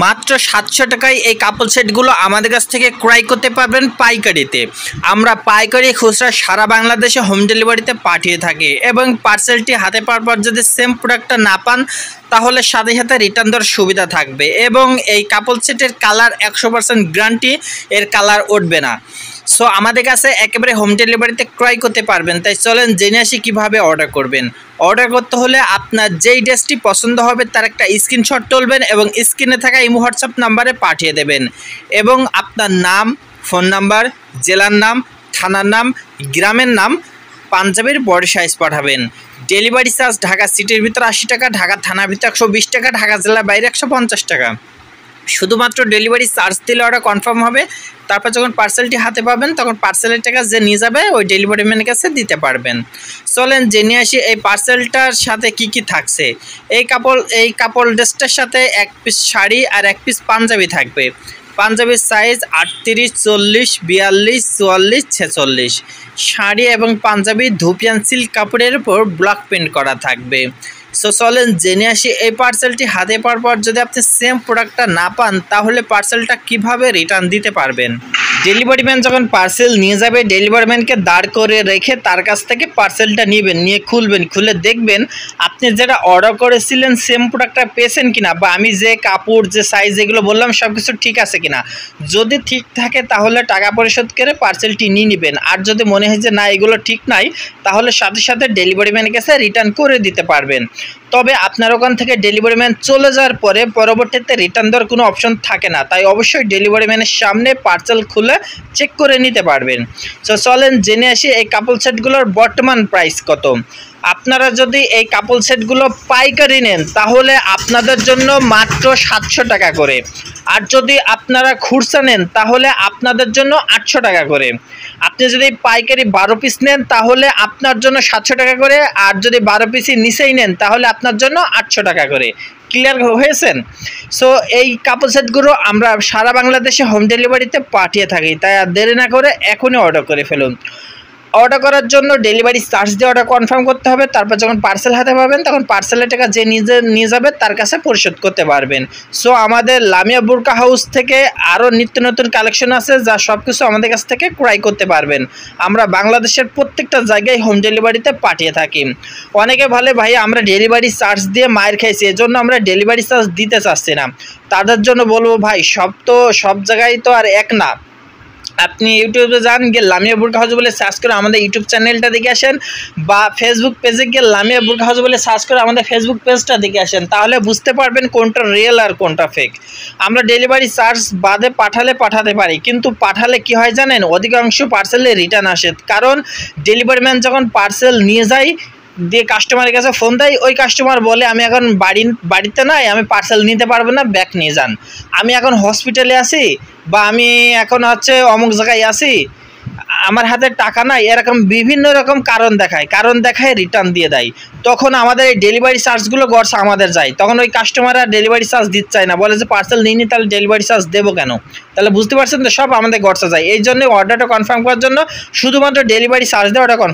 মাত্র ৭০০ টাকায় এই কাপল সেটগুলো আমাদের কাছ থেকে ক্রয় করতে পারবেন পাইকারিতে। আমরা পাইকারি খুচরা সারা বাংলাদেশে হোম ডেলিভারিতে পাঠিয়ে থাকি এবং পার্সেলটি হাতে পাওয়ার পর যদি সেম প্রোডাক্টটা না পান তাহলে সাথে সাথে রিটার্ন দেওয়ার সুবিধা থাকবে এবং এই কাপল সেটের কালার ১০০% গ্যারান্টি, এর কালার উঠবে না। সো আমাদের কাছে একেবারে হোম ডেলিভারিতে ক্রয় করতে পারবেন। তাই চলেন জেনে আসি কীভাবে অর্ডার করবেন। অর্ডার করতে হলে আপনার যেই ড্রেসটি পছন্দ হবে তার একটা স্ক্রিনশট তুলবেন এবং স্ক্রিনে থাকা ইমো হোয়াটসঅ্যাপ নাম্বারে পাঠিয়ে দেবেন এবং আপনার নাম, ফোন নাম্বার, জেলার নাম, থানার নাম, গ্রামের নাম, পাঞ্জাবির বডি সাইজ পাঠাবেন। ডেলিভারি চার্জ ঢাকা সিটির ভিতরে ৮০ টাকা, ঢাকা থানার ভিতরে ১২০ টাকা, ঢাকা জেলার বাইরে ১৫০ টাকা। শুধুমাত্র ডেলিভারি চার্জ দিলে অর্ডার কনফার্ম হবে। তারপর যখন পার্সেলটি হাতে পাবেন তখন পার্সেলের টাকা যে নিয়ে যাবে ওই ডেলিভারি ম্যানের কাছে দিতে পারবেন। চলেন জেনে আসি এই পার্সেলটার সাথে কি কি থাকছে। এই কাপড় ড্রেসটার সাথে ১ পিস শাড়ি আর ১ পিস পাঞ্জাবি থাকবে। পাঞ্জাবির সাইজ ৩৮, ৪০, ৪২, ৪৪, ৪৬। শাড়ি এবং পাঞ্জাবি ধুপিয়ান সিল্ক কাপড়ের উপর ব্লক প্রিন্ট করা থাকবে। সো চলেন জেনে আসি এই পার্সেলটি হাতে পাওয়ার পর যদি আপনি সেম প্রোডাক্টটা না পান তাহলে পার্সেলটা কিভাবে রিটার্ন দিতে পারবেন। ডেলিভারি ম্যান যখন পার্সেল নিয়ে যাবে ডেলিভারি ম্যানকে দাঁড় করে রেখে তার কাছ থেকে পার্সেলটা নেবেন, নিয়ে খুলবেন। খুলে দেখবেন আপনি যেটা অর্ডার করেছিলেন সেম প্রোডাক্টটা পেয়েছেন কিনা, বা আমি যে কাপড়, যে সাইজ এগুলো বললাম সব কিছু ঠিক আছে কিনা। যদি ঠিক থাকে তাহলে টাকা পরিশোধ করে পার্সেলটি নিয়ে নেবেন, আর যদি মনে হয় যে না এগুলো ঠিক নাই তাহলে সাথে সাথে ডেলিভারি ম্যানের কাছে রিটার্ন করে দিতে পারবেন। তবে আপনার ওখান থেকে ডেলিভারি ম্যান চলে যাওয়ার পরে পরবর্তীতে রিটার্ন দেওয়ার কোনো অপশন থাকে না। তাই অবশ্যই ডেলিভারি ম্যানের সামনে পার্সেল খুলে চেক করে নিতে পারবেন। সো চলেন জেনে আসি এই কাপল সেটগুলোর বর্তমান প্রাইস কত। আপনারা যদি এই কাপল সেটগুলো পাইকারি নেন তাহলে আপনাদের জন্য মাত্র ৭০০ টাকা করে, আর যদি আপনারা খুচরা নেন তাহলে আপনাদের জন্য ৮০০ টাকা করে। আপনি যদি পাইকারি ১২ পিস নেন তাহলে আপনার জন্য ৭০০ টাকা করে, আর যদি ১২ পিসের নিচেই নেন তাহলে আপনার জন্য ৮০০ টাকা করে। ক্লিয়ার হয়েছেন? সো এই কাপড় সেটগুলো আমরা সারা বাংলাদেশে হোম ডেলিভারিতে পাঠিয়ে থাকি। তাই আর দেরি না করে এখনই অর্ডার করে ফেলুন। অর্ডার করার জন্য ডেলিভারি চার্জ দিয়ে অর্ডার কনফার্ম করতে হবে। তারপর যখন পার্সেল হাতে পাবেন তখন পার্সেলের টাকা যে নিয়ে যাবে তার কাছে পরিশোধ করতে পারবেন। সো আমাদের লামিয়া বুরকা হাউস থেকে আরও নিত্য নতুন কালেকশন আছে যা সব কিছু আমাদের কাছ থেকে ক্রয় করতে পারবেন। আমরা বাংলাদেশের প্রত্যেকটা জায়গায় হোম ডেলিভারিতে পাঠিয়ে থাকি। অনেকে বলে ভাই আমরা ডেলিভারি চার্জ দিয়ে মায়ের খাইছি, এজন্য আমরা ডেলিভারি চার্জ দিতে চাচ্ছি না। তাদের জন্য বলবো ভাই সব জায়গায় তো আর এক না। আপনি ইউটিউবে যান, গিয়ে লামিয়া বুরকা হাউস বলে সার্চ করে আমাদের ইউটিউব চ্যানেলটা দেখে আসেন, বা ফেসবুক পেজে গিয়ে লামিয়া বুরকা হাউস বলে সার্চ করে আমাদের ফেসবুক পেজটা দেখে আসেন। তাহলে বুঝতে পারবেন কোনটা রিয়েল আর কোনটা ফেক। আমরা ডেলিভারি চার্জ বাদে পাঠাতে পারি, কিন্তু পাঠালে কি হয় জানেন, অধিকাংশ পার্সেলে রিটার্ন আসে। কারণ ডেলিভারি ম্যান যখন পার্সেল নিয়ে যায় দিয়ে কাস্টমারের কাছে ফোন দেয়, ওই কাস্টমার বলে আমি এখন বাড়িতে নাই, আমি পার্সেল নিতে পারবো না, ব্যাক নিয়ে যান। আমি এখন হসপিটালে আছি, বা আমি এখন অমুক জায়গায় আছি, আমার হাতে টাকা নাই, এরকম বিভিন্ন রকম কারণ দেখায় রিটার্ন দিয়ে দেয়। তখন আমাদের এই ডেলিভারি চার্জগুলো গড়ছে আমাদের যায়। তখন ওই কাস্টমাররা ডেলিভারি চার্জ দিতে চায় না, বলে যে পার্সেল নিইনি তাহলে ডেলিভারি চার্জ দেবো কেন। তাহলে বুঝতে পারছেন তো, সব আমাদের গড়ছে যায়। এই জন্য অর্ডারটা কনফার্ম করার জন্য শুধুমাত্র ডেলিভারি চার্জ দিয়ে অর্ডার কনফার্ম